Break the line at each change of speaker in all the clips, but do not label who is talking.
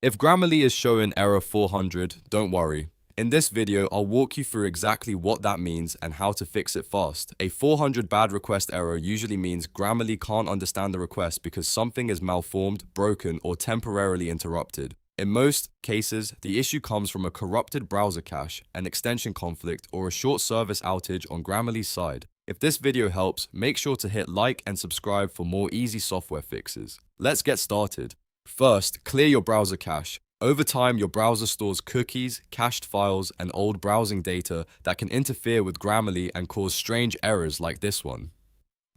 If Grammarly is showing error 400, don't worry. In this video, I'll walk you through exactly what that means and how to fix it fast. A 400 bad request error usually means Grammarly can't understand the request because something is malformed, broken, or temporarily interrupted. In most cases, the issue comes from a corrupted browser cache, an extension conflict, or a short service outage on Grammarly's side. If this video helps, make sure to hit like and subscribe for more easy software fixes. Let's get started. First, clear your browser cache. Over time, your browser stores cookies, cached files, and old browsing data that can interfere with Grammarly and cause strange errors like this one.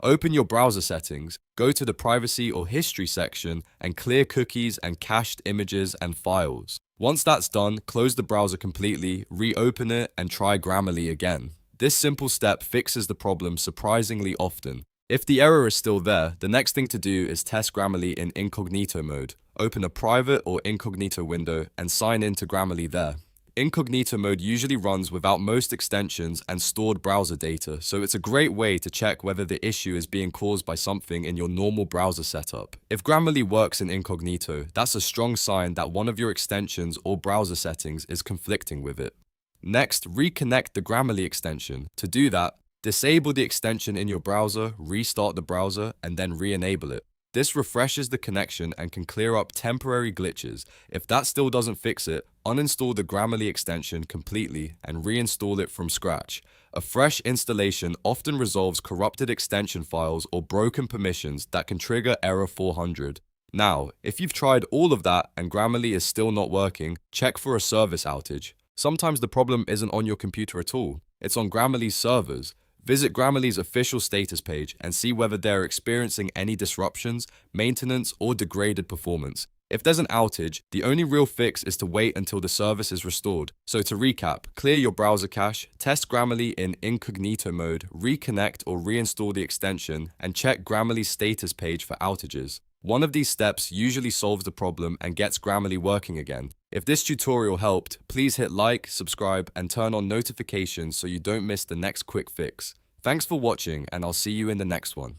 Open your browser settings, go to the privacy or history section, and clear cookies and cached images and files. Once that's done, close the browser completely, reopen it, and try Grammarly again. This simple step fixes the problem surprisingly often. If the error is still there, the next thing to do is test Grammarly in Incognito mode. Open a private or Incognito window and sign in to Grammarly there. Incognito mode usually runs without most extensions and stored browser data, so it's a great way to check whether the issue is being caused by something in your normal browser setup. If Grammarly works in Incognito, that's a strong sign that one of your extensions or browser settings is conflicting with it. Next, reconnect the Grammarly extension. To do that, disable the extension in your browser, restart the browser, and then re-enable it. This refreshes the connection and can clear up temporary glitches. If that still doesn't fix it, uninstall the Grammarly extension completely and reinstall it from scratch. A fresh installation often resolves corrupted extension files or broken permissions that can trigger error 400. Now, if you've tried all of that and Grammarly is still not working, check for a service outage. Sometimes the problem isn't on your computer at all. It's on Grammarly's servers. Visit Grammarly's official status page and see whether they're experiencing any disruptions, maintenance, or degraded performance. If there's an outage, the only real fix is to wait until the service is restored. So to recap, clear your browser cache, test Grammarly in Incognito mode, reconnect or reinstall the extension, and check Grammarly's status page for outages. One of these steps usually solves the problem and gets Grammarly working again. If this tutorial helped, please hit like, subscribe, and turn on notifications so you don't miss the next quick fix. Thanks for watching, and I'll see you in the next one.